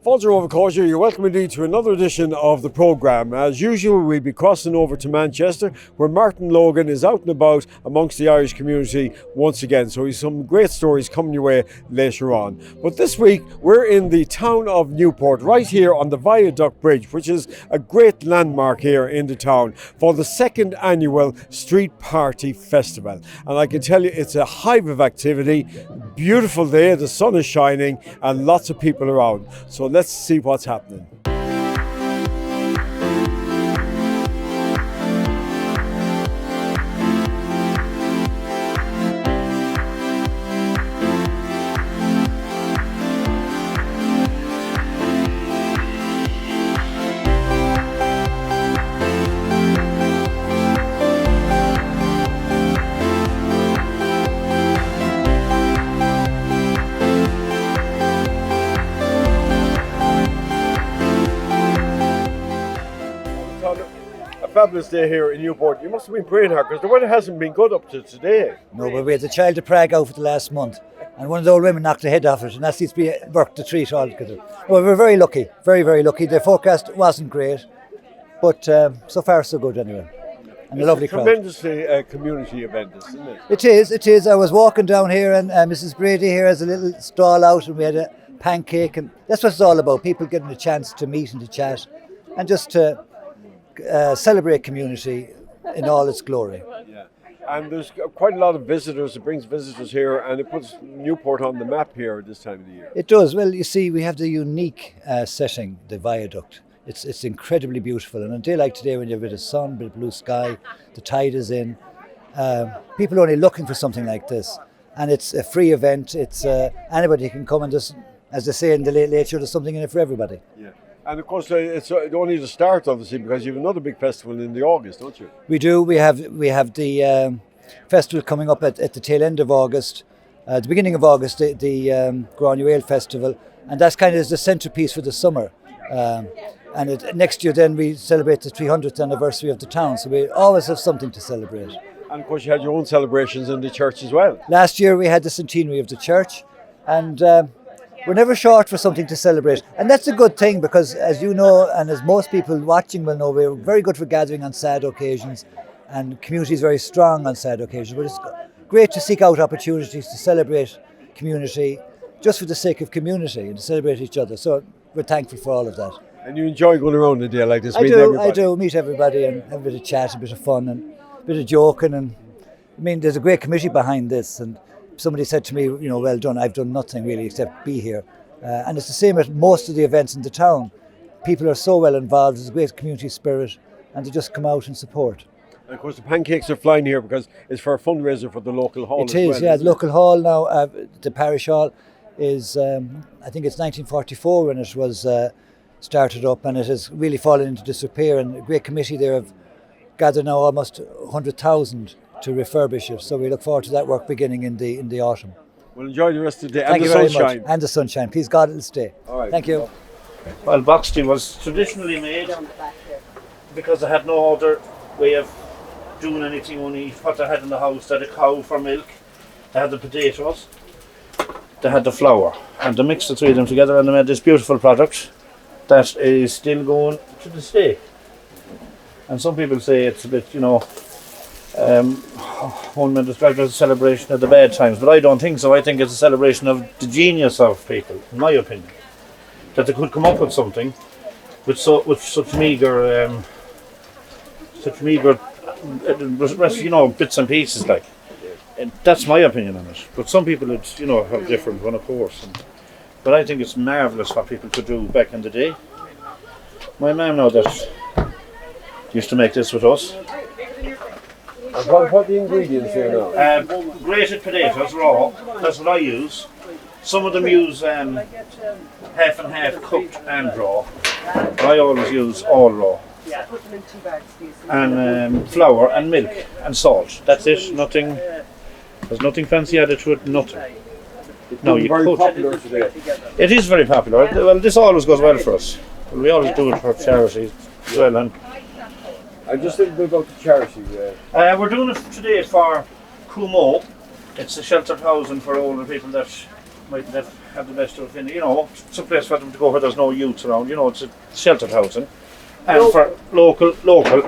Fáilte over Culture, you're welcome indeed to another edition of the programme. As usual, we'll be crossing over to Manchester, where Martin Logan is out and about amongst the Irish community once again. So he's some great stories coming your way later on. But this week, we're in the town of Newport, right here on the Viaduct Bridge, which is a great landmark here in the town for the second annual Street Party Festival. And I can tell you, it's a hive of activity, beautiful day, the sun is shining, and lots of people around. So let's see what's happening. Fabulous day here in Newport. You must have been praying hard because the weather hasn't been good up to today. No, but we had the child of Prague out for the last month, and one of the old women knocked the head off it, and that seems to be worth the treat altogether. Well, we're very lucky, very, very lucky. The forecast wasn't great, but so far so good anyway. And it's a lovely crowd. Tremendously community event, isn't it? It is. I was walking down here, and Mrs. Brady here has a little stall out, and we had a pancake, and that's what it's all about, people getting a chance to meet and to chat, and just to celebrate community in all its glory. Yeah. And there's quite a lot of visitors. It brings visitors here, and it puts Newport on the map here at this time of the year. It does. Well, you see, we have the unique setting, the viaduct. It's incredibly beautiful, and on a day like today, when you have a bit of sun, a bit of blue sky, the tide is in. People are only looking for something like this, and it's a free event. It's anybody can come and just, as they say in the late show, there's something in it for everybody. Yeah. And of course, it's only the start, obviously, because you have another big festival in the August, don't you? We do. We have the festival coming up at the tail end of August, the beginning of August, the Granuaile Festival, and that's kind of the centrepiece for the summer. And next year, then we celebrate the 300th anniversary of the town, so we always have something to celebrate. And of course, you had your own celebrations in the church as well. Last year, we had the centenary of the church, and we're never short for something to celebrate. And that's a good thing because, as you know, and as most people watching will know, we're very good for gathering on sad occasions, and community is very strong on sad occasions. But it's great to seek out opportunities to celebrate community just for the sake of community and to celebrate each other. So we're thankful for all of that. And you enjoy going around a day like this? I do, meet everybody and have a bit of chat, a bit of fun and a bit of joking. And I mean, there's a great committee behind this, and somebody said to me, well done, I've done nothing really except be here. And it's the same at most of the events in the town. People are so well involved, there's a great community spirit, and they just come out and support. And of course the pancakes are flying here because it's for a fundraiser for the local hall. It is, yeah, the local hall now, the parish hall is, I think it's 1944 when it was started up, and it has really fallen into disrepair, and a great committee there have gathered now almost 100,000 to refurbish it, so we look forward to that work beginning in the autumn. Well, enjoy the rest of the day. Thank and you the very sunshine. much. And the sunshine. Please God it'll stay. All right. Thank you. Well, box tea was traditionally made because they had no other way of doing anything, only what they had in the house. They had a cow for milk, they had the potatoes, they had the flour, and they mixed the three of them together and they made this beautiful product that is still going to this day. And some people say it's a bit, one man described it as a celebration of the bad times, but I don't think so. I think it's a celebration of the genius of people, in my opinion, that they could come up with something with such meagre bits and pieces, like. And that's my opinion on it. But some people would, have a different one, of course. But I think it's marvellous what people could do back in the day. My mum now that used to make this with us. And what are the ingredients here now? Grated potatoes, raw. That's what I use. Some of them use half and half cooked and raw. I always use all raw. And flour and milk and salt. That's it. Nothing. There's nothing fancy added to it. Nothing. No, you very could. Popular today. It is very popular. Well, this always goes well for us. We always do it for charities as well. And just a little bit about the charity. We're doing it today for Cumo. It's a sheltered housing for older people that mightn't have have the best of it. Some place for them to go where there's no youth around. It's a sheltered housing, and for local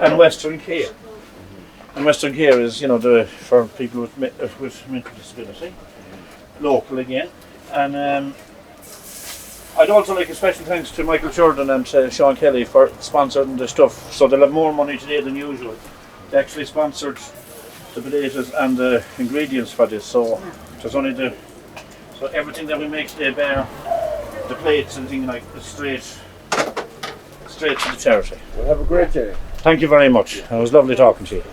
and Western care. And Western care is, for people with mental disability, local again. And I'd also like a special thanks to Michael Sheridan and Sean Kelly for sponsoring the stuff. So they'll have more money today than usual. They actually sponsored the potatoes and the ingredients for this. So there's only so everything that we make today, bear the plates and things like straight to the charity. Well, have a great day. Thank you very much. It was lovely talking to you.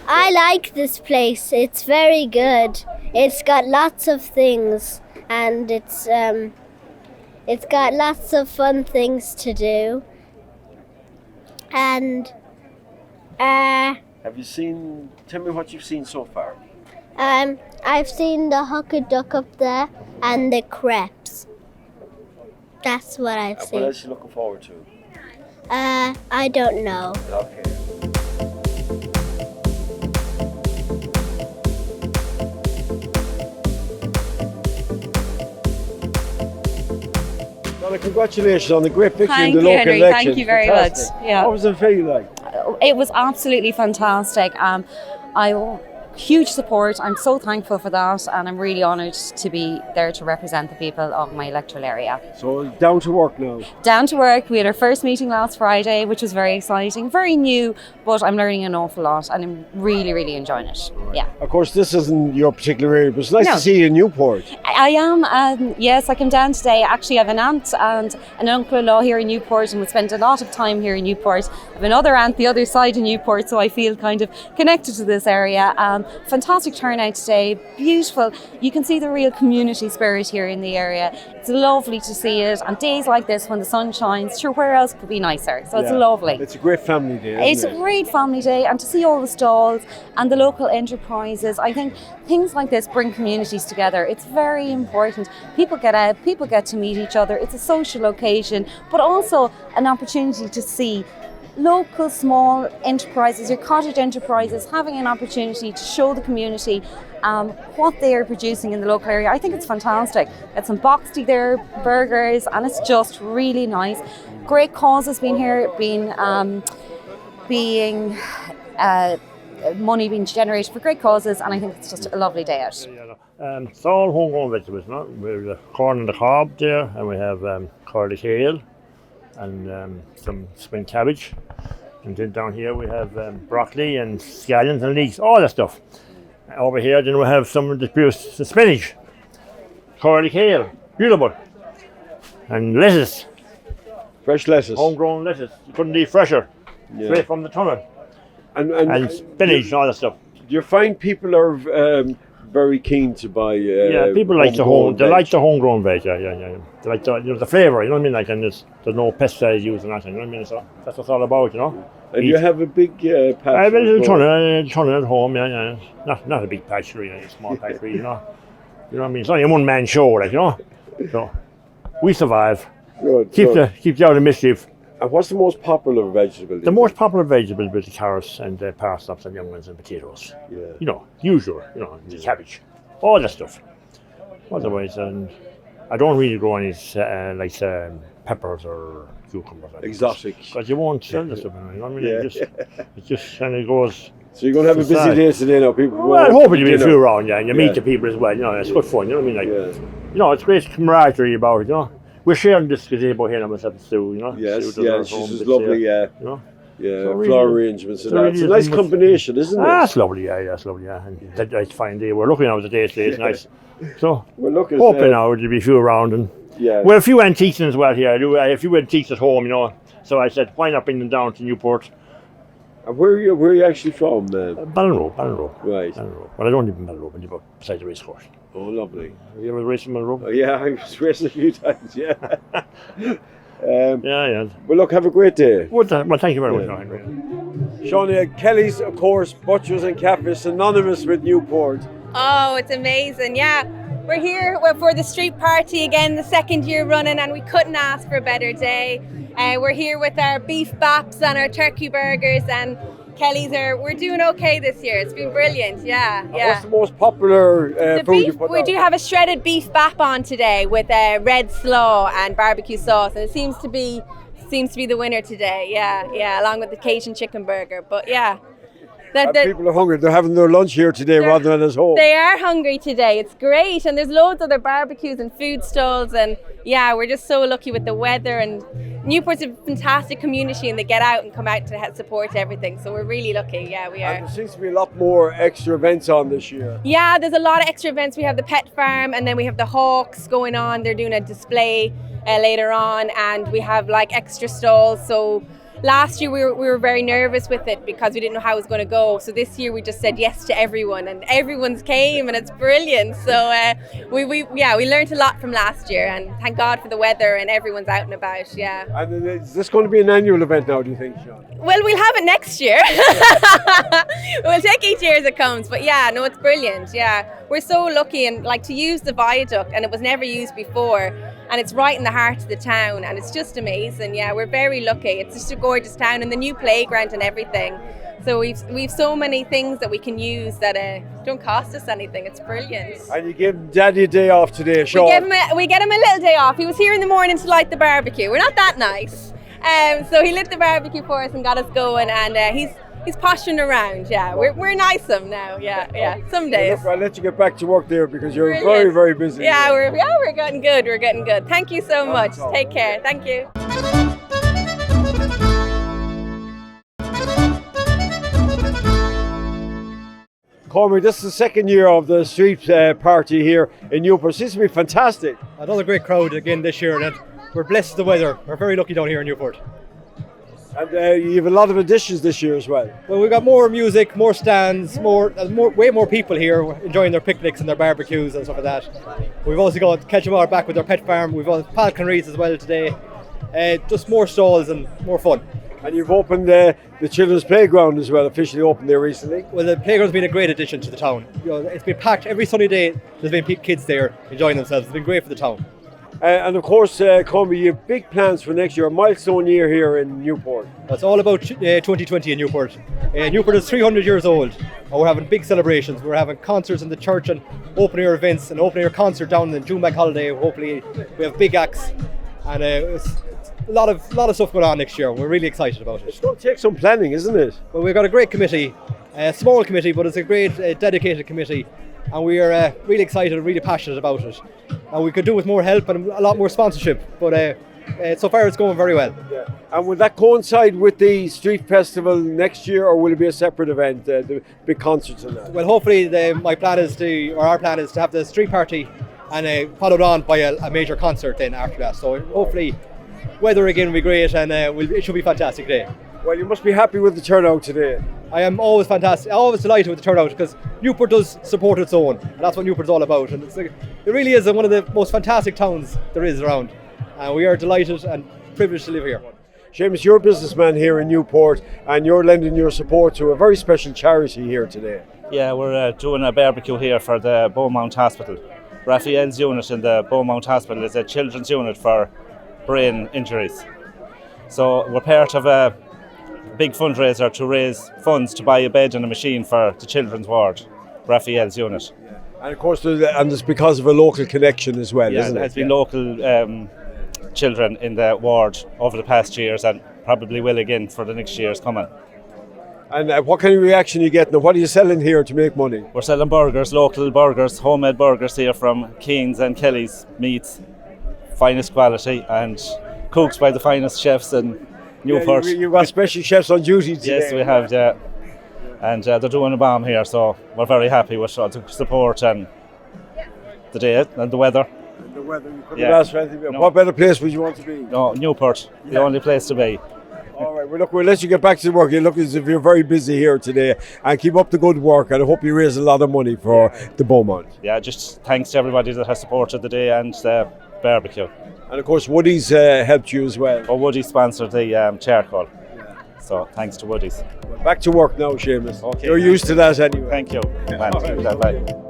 I like this place. It's very good. It's got lots of things, and it's got lots of fun things to do. And Have you seen? Tell me what you've seen so far. I've seen the Huckad Duck up there and the crepes. That's what I've What seen. else are you looking forward to? I don't know. Okay. Donna, congratulations on the great victory Thank in the you, local Henry. election. Thank you very Fantastic. much. Yeah. What was it feel like? It was absolutely fantastic. Huge support. I'm so thankful for that, and I'm really honoured to be there to represent the people of my electoral area. So down to work now. Down to work. We had our first meeting last Friday, which was very exciting, very new, but I'm learning an awful lot, and I'm really, really enjoying it. Yeah. Of course, this isn't your particular area, but it's nice No. to see you in Newport. I am, yes, I came down today. Actually, I have an aunt and an uncle-in-law here in Newport, and we spent a lot of time here in Newport. I have another aunt the other side of Newport, so I feel kind of connected to this area. Fantastic turnout today, beautiful. You can see the real community spirit here in the area. It's lovely to see it on days like this when the sun shines. Sure, where else could be nicer? So it's Yeah. lovely. It's a great family day. It's a Isn't it? great family day, and to see all the stalls and the local enterprises. I think things like this bring communities together. It's very important. People get out, people get to meet each other. It's a social occasion, but also an opportunity to see local small enterprises, your cottage enterprises, having an opportunity to show the community what they are producing in the local area. I think it's fantastic. Got some boxty there, burgers, and it's just really nice. Great causes being here, money being generated for great causes, and I think it's just a lovely day out. It's all homegrown vegetables, no? We have the corn on the cob there, and we have curly kale and some spring cabbage. And then down here we have broccoli and scallions and leeks, all that stuff. Over here then we have some of the spinach, curly kale, beautiful. And lettuce, Fresh lettuce. homegrown lettuce. You couldn't be fresher, Yeah. straight from the tunnel. And spinach and all that stuff. Do you find people are very keen to buy? Yeah, people like homegrown they like veg? the homegrown veg. Yeah. They like the flavour. You know what I mean? Like, and there's no pesticides used and nothing. You know what I mean? So that's what it's all about. You know. And you have a big patch. I have a little as well. tunnel at home. Yeah. Not a big patch, really. A small patch, really. You know what I mean? It's only a one-man show, like, you know. So we survive. Good, Keep good. you out of mischief. And what's the most popular vegetable? The most popular vegetables are the carrots and the parsnips and young ones and potatoes. Yeah. You know, usual. You know, the cabbage, all that stuff. Otherwise, and I don't really grow any peppers or cucumbers. Exotic. Because you won't sell the stuff. You know what I mean? Yeah. It just kind of goes. So you're going to have a busy Society. day today now. People. go Well, out hopefully for you'll be a dinner. few around, yeah, and you Yeah. meet the people as well. You know, it's good fun. You know what I mean? Like, Yeah. you know, it's great camaraderie about it. You know, we're sharing this gazebo here now, myself and Sue. You know, Yes, Sue does yeah, her she's home just bits lovely. here, Yeah, You know, yeah, So really- flower arrangements and so that. really It's a is nice much- combination, isn't it? that's lovely. Yeah, that's lovely. Yeah, and that's fine day. We're looking out the day today. It's nice. So Well, look at hoping now there'll be a few around and. Yeah. Well, a few antiques as well here. I do a few antiques at home, you know. So I said, why not bring them down to Newport? And where are you actually from? Ballinrobe. Right. Ballinrobe. Well, I don't live in Ballinrobe, I live up beside the race course. Oh, lovely. Have you ever raced in Ballinrobe? Oh, yeah, I was racing a few times. Yeah. Yeah. Well, look, have a great day. Well, thank you very much, Henry. Shawnee, Kelly's, of course, Butchers and Café, synonymous with Newport. Oh, it's amazing. Yeah, we're here for the street party again, the second year running, and we couldn't ask for a better day. We're here with our beef baps and our turkey burgers, and We're doing okay this year. It's been brilliant. Yeah, yeah. What's the most popular The food you beef, put we out? do have a shredded beef bap on today with red slaw and barbecue sauce, and it seems to be the winner today. Yeah, yeah, along with the Cajun chicken burger. But yeah, People are hungry. They're having their lunch here today rather than at home. they are hungry today. It's great, and there's loads of other barbecues and food stalls, and yeah, we're just so lucky with the weather. And Newport's a fantastic community, and they get out and come out to support everything. So we're really lucky. Yeah, we are. And there seems to be a lot more extra events on this year. Yeah, there's a lot of extra events. We have the pet farm, and then we have the hawks going on. They're doing a display later on, and we have like extra stalls. So last year we were very nervous with it because we didn't know how it was going to go. So this year we just said yes to everyone, and everyone's came, and it's brilliant. So we learned a lot from last year, and thank God for the weather and everyone's out and about. Yeah. And is this going to be an annual event now, do you think, Sean? Well, we'll have it next year. We'll take each year as it comes. But yeah, no, it's brilliant. Yeah, we're so lucky, and like to use the viaduct, and it was never used before, and it's right in the heart of the town, and it's just amazing. Yeah, we're very lucky. It's just a gorgeous town, and the new playground and everything. So we've so many things that we can use that don't cost us anything. It's brilliant. And you give Daddy a day off today, Sean. We get him a little day off. He was here in the morning to light the barbecue. We're not that nice. So he lit the barbecue for us and got us going, and he's posturing around. Yeah, we're nice him now. Yeah. Some days. Well, I'll let you get back to work there because you're Brilliant. very, very busy. Yeah, we're getting good. We're getting good. Thank you so much. Take care. Thank you. Cormac, this is the second year of the street party here in Newport. It seems to be fantastic. Another great crowd again this year, and we're blessed with the weather. We're very lucky down here in Newport. And you have a lot of additions this year as well. Well, we've got more music, more stands, way more people here enjoying their picnics and their barbecues and stuff like that. We've also got Catch 'em All back with their pet farm. We've got falconries as well today. Just more stalls and more fun. And you've opened the children's playground as well, officially opened there recently. Well, the playground's been a great addition to the town. It's been packed every sunny day. There's been kids there enjoying themselves. It's been great for the town. And of course, Cormac, you have big plans for next year, a milestone year here in Newport. It's all about 2020 in Newport. Newport is 300 years old, and we're having big celebrations. We're having concerts in the church and open air events, and open air concert down in the June Bank holiday. Hopefully, we have big acts, and it's a lot of stuff going on next year. We're really excited about it. It's going to take some planning, isn't it? Well, we've got a great committee, a small committee, but it's a great dedicated committee, and we are really excited and really passionate about it. And we could do with more help and a lot more sponsorship, but so far it's going very well. Yeah. And will that coincide with the street festival next year, or will it be a separate event, the big concerts and that? Well, hopefully our plan is to have the street party and followed on by a major concert then after that. So hopefully weather again will be great, and it should be a fantastic day. Well, you must be happy with the turnout today. I am always delighted with the turnout, because Newport does support its own, and that's what Newport's all about. And it really is one of the most fantastic towns there is around, and we are delighted and privileged to live here. Seamus, you're a businessman here in Newport, and you're lending your support to a very special charity here today. Yeah, we're doing a barbecue here for the Beaumont Hospital. Raphael's unit in the Beaumont Hospital is a children's unit for brain injuries. So we're part of a big fundraiser to raise funds to buy a bed and a machine for the children's ward, Raphael's unit. And of course, it's because of a local connection as well, isn't it? There has been local children in the ward over the past years, and probably will again for the next years coming. And what kind of reaction are you getting? What are you selling here to make money? We're selling burgers, local burgers, homemade burgers here from Keen's and Kelly's Meats, finest quality and cooked by the finest chefs in Newport. Yeah, you've got special chefs on duty today. Yes, we have, yeah. And they're doing a bomb here, so we're very happy with the support and the day and the weather. And the weather, you couldn't ask for anything. No. What better place would you want to be? No, Newport, the only place to be. All right, well, look, we'll let you get back to work. You look as if you're very busy here today, and keep up the good work, and I hope you raise a lot of money for the Beaumont. Yeah, just thanks to everybody that has supported the day and the barbecue. And of course, Woody's helped you as well. Oh, Woody sponsored the charcoal. So thanks to Woody's. Back to work now, Seamus. Okay, you're used to that anyway. Thank you. Right. Bye.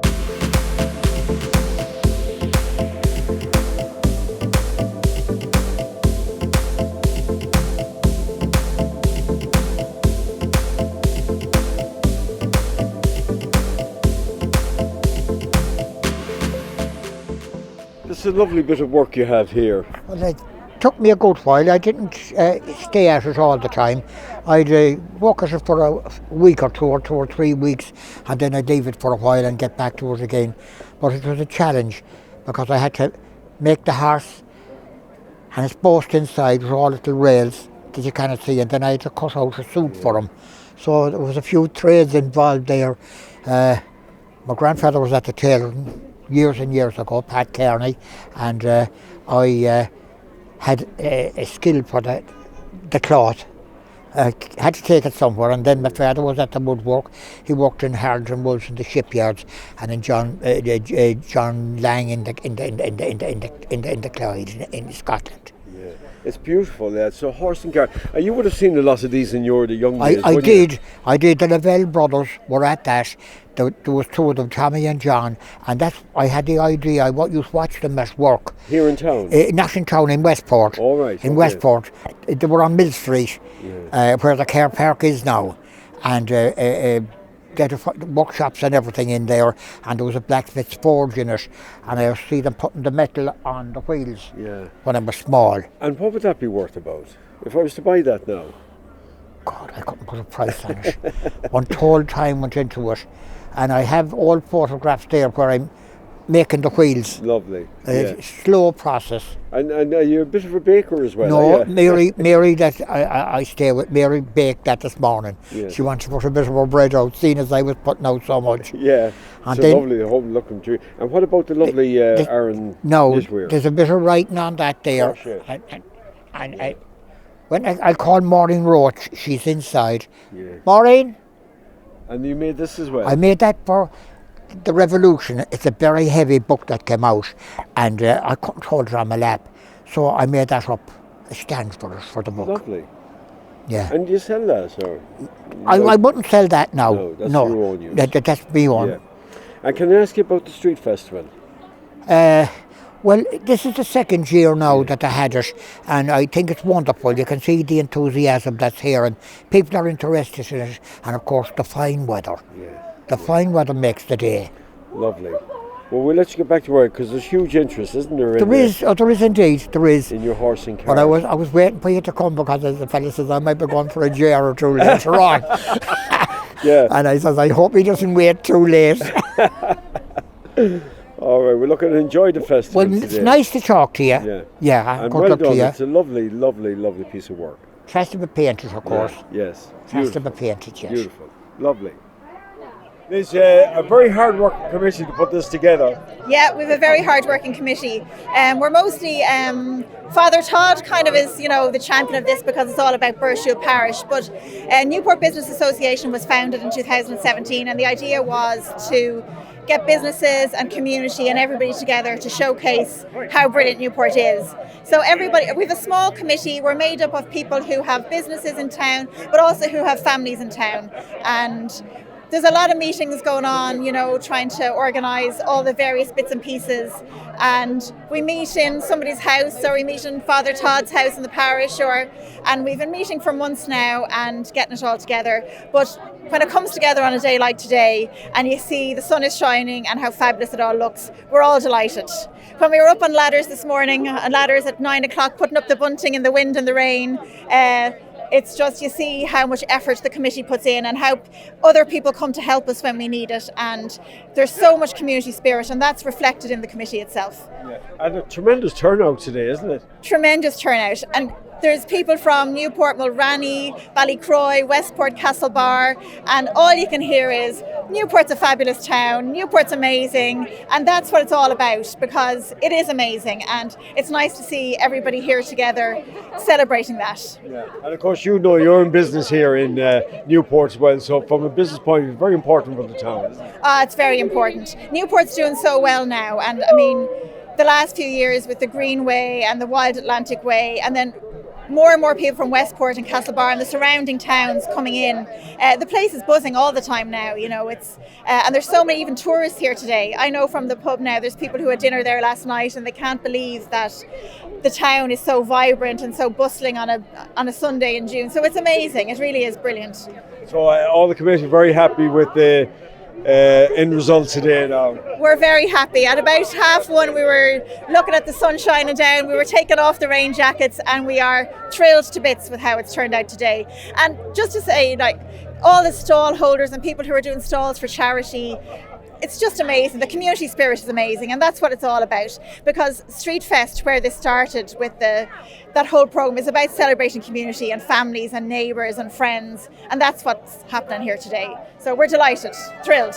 a lovely bit of work you have here. Well, it took me a good while. I didn't stay at it all the time. I'd work at it for a week or 2 or 3 weeks, and then I'd leave it for a while and get back to it again. But it was a challenge because I had to make the horse, and it's bossed inside with all little rails that you cannot see, and then I had to cut out a suit for him. So there was a few trades involved there. My grandfather was at the tailoring years and years ago, Pat Kearney, and I had a skill for the cloth. I had to take it somewhere, and then my father was at the woodwork. He worked in Hards and Wolves in the shipyards, and in John Lang in the Clyde in Scotland. Yeah. It's beautiful. Yeah. So horse and cart. You would have seen a lot of these in the young days. I did. I did. The Lavelle brothers were at that. There was 2 of them, Tommy and John, and I had the idea. I used to watch them at work. Here in town? Not in town, in Westport. All right. In Westport. They were on Mill Street, where the car park is now. And they had workshops and everything in there, and there was a blacksmith's forge in it, and I see them putting the metal on the wheels when I was small. And what would that be worth about, if I was to buy that now? God, I couldn't put a price on it. Untold time went into it. And I have all photographs there where I'm making the wheels. Lovely. Slow process. And you're a bit of a baker as well. No, Mary that I stay with, Mary baked that this morning. Yeah. She wanted to put a bit of her bread out, seeing as I was putting out so much. Yeah, and so lovely, the home looking to you. And what about the lovely Aaron knitwear? There's a bit of writing on that there. Oh, shit. And when I call Maureen Roach, she's inside. Yeah. Maureen? And you made this as well? I made that for the Revolution. It's a very heavy book that came out, and I couldn't hold it on my lap, so I made that up, a stand for the book. Lovely. Yeah. And do you sell that, or? I wouldn't sell that now. No, that's your own use. That's me own. Yeah. And can I ask you about the street festival? Well, this is the 2nd year now that I had it, and I think it's wonderful. You can see the enthusiasm that's here, and people are interested in it, and of course the fine weather. Yeah. The fine weather makes the day. Lovely. Well, we'll let you get back to work because there's huge interest, isn't there? There is indeed. There is. In your horse and cart. But I was waiting for you to come because as the fella says I might be going for a year or 2 later on. Yeah. And I says I hope he doesn't wait too late. All right, we're looking to enjoy the festival. Well, it's nice to talk to you. Yeah. Yeah, and good well luck done. to you. It's a lovely, lovely, lovely piece of work. It has to be painted, of course. Yeah. Yes. It has to be painted, yes. Beautiful. Lovely. There's a very hard working committee to put this together. Yeah, we have a very hard working committee. We're mostly, Father Todd kind of is, the champion of this because it's all about Birchfield Parish. But Newport Business Association was founded in 2017, and the idea was to get businesses and community and everybody together to showcase how brilliant Newport is. So we have a small committee. We're made up of people who have businesses in town, but also who have families in town. And there's a lot of meetings going on, trying to organise all the various bits and pieces. And we meet in somebody's house, or we meet in Father Todd's house in the parish, and we've been meeting for months now and getting it all together. But when it comes together on a day like today, and you see the sun is shining and how fabulous it all looks, we're all delighted. When we were up on ladders this morning, at 9 o'clock, putting up the bunting in the wind and the rain, it's just, you see how much effort the committee puts in and how other people come to help us when we need it, and there's so much community spirit, and that's reflected in the committee itself. Yeah. And a tremendous turnout today, isn't it? Tremendous turnout, and there's people from Newport, Mulranny, Ballycroy, Westport, Castlebar, and all you can hear is Newport's a fabulous town, Newport's amazing, and that's what it's all about, because it is amazing, and it's nice to see everybody here together celebrating that. Yeah. And of course, you're in business here in Newport as well, so from a business point of view, very important for the town, isn't it? It's very important. Newport's doing so well now, and I mean, the last few years with the Greenway and the Wild Atlantic Way, and then more and more people from Westport and Castlebar and the surrounding towns coming in. The place is buzzing all the time now, it's and there's so many even tourists here today. I know from the pub now there's people who had dinner there last night and they can't believe that the town is so vibrant and so bustling on a Sunday in June. So it's amazing. It really is brilliant. So all the committee are very happy with the end result today now? We're very happy. At about 1:30 we were looking at the sun shining down, we were taking off the rain jackets, and we are thrilled to bits with how it's turned out today. And just to say, like, all the stall holders and people who are doing stalls for charity, it's just amazing. The community spirit is amazing, and that's what it's all about. Because Street Fest, where this started with that whole programme, is about celebrating community and families and neighbours and friends, and that's what's happening here today. So we're delighted, thrilled.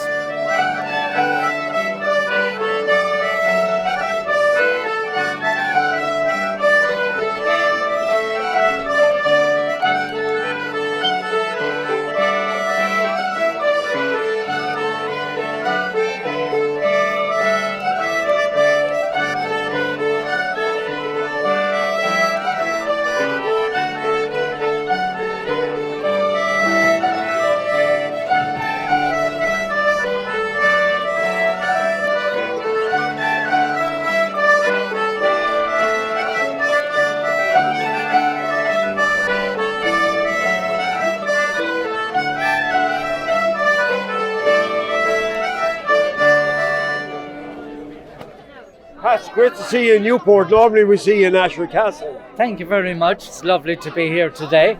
Pat, it's great to see you in Newport. Normally we see you in Ashford Castle. Thank you very much. It's lovely to be here today.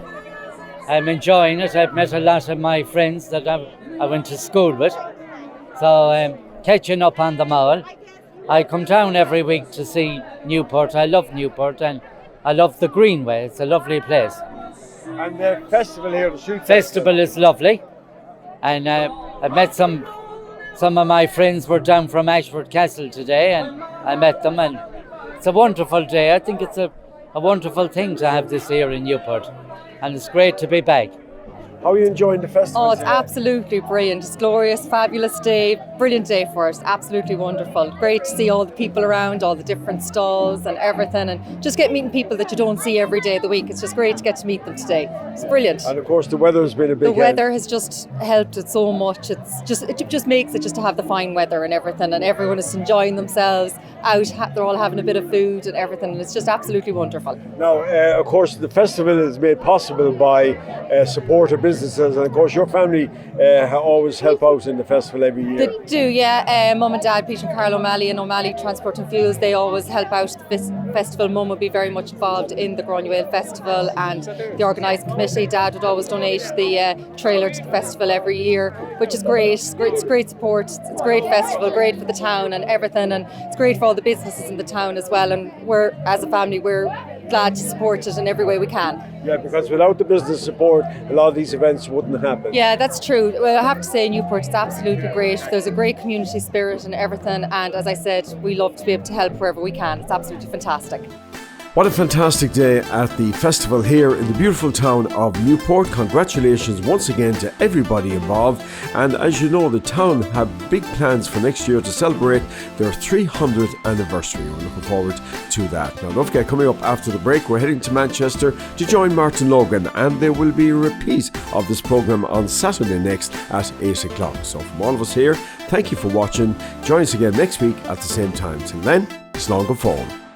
I'm enjoying it. I've met a lot of my friends that I went to school with. So I'm catching up on them all. I come down every week to see Newport. I love Newport and I love the Greenway. It's a lovely place. And the festival here, the Street Festival is lovely. And I met some of my friends were down from Ashford Castle today, and I met them, and it's a wonderful day. I think it's a wonderful thing to have this here in Newport, and it's great to be back. How are you enjoying the festival? Oh, it's absolutely brilliant. It's glorious, fabulous day, brilliant day for us. Absolutely wonderful. Great to see all the people around, all the different stalls and everything, and just get meeting people that you don't see every day of the week. It's just great to get to meet them today. It's brilliant. And of course, the weather has been a big help. The weather has just helped it so much. It just makes it just to have the fine weather and everything, and everyone is enjoying themselves out. They're all having a bit of food and everything, and it's just absolutely wonderful. Now, of course, the festival is made possible by supporter businesses, and of course your family always help out in the festival every year. They do, yeah. Mum and Dad, Peter and Carl O'Malley and O'Malley Transport and Fuels, they always help out the festival. Mum would be very much involved in the Granuaile Festival and the organising committee. Dad would always donate the trailer to the festival every year, which is great. It's great support. It's a great festival, great for the town and everything, and it's great for all the businesses in the town as well, and we're, as a family, we're glad to support it in every way we can. Yeah, because without the business support, a lot of these events wouldn't happen. Yeah, that's true. Well, I have to say Newport is absolutely great. There's a great community spirit and everything, and as I said, we love to be able to help wherever we can. It's absolutely fantastic. What a fantastic day at the festival here in the beautiful town of Newport. Congratulations once again to everybody involved. And as you know, the town have big plans for next year to celebrate their 300th anniversary. We're looking forward to that. Now, don't forget, coming up after the break, we're heading to Manchester to join Martin Logan, and there will be a repeat of this programme on Saturday next at 8 o'clock. So from all of us here, thank you for watching. Join us again next week at the same time. Till then, slán go fóill.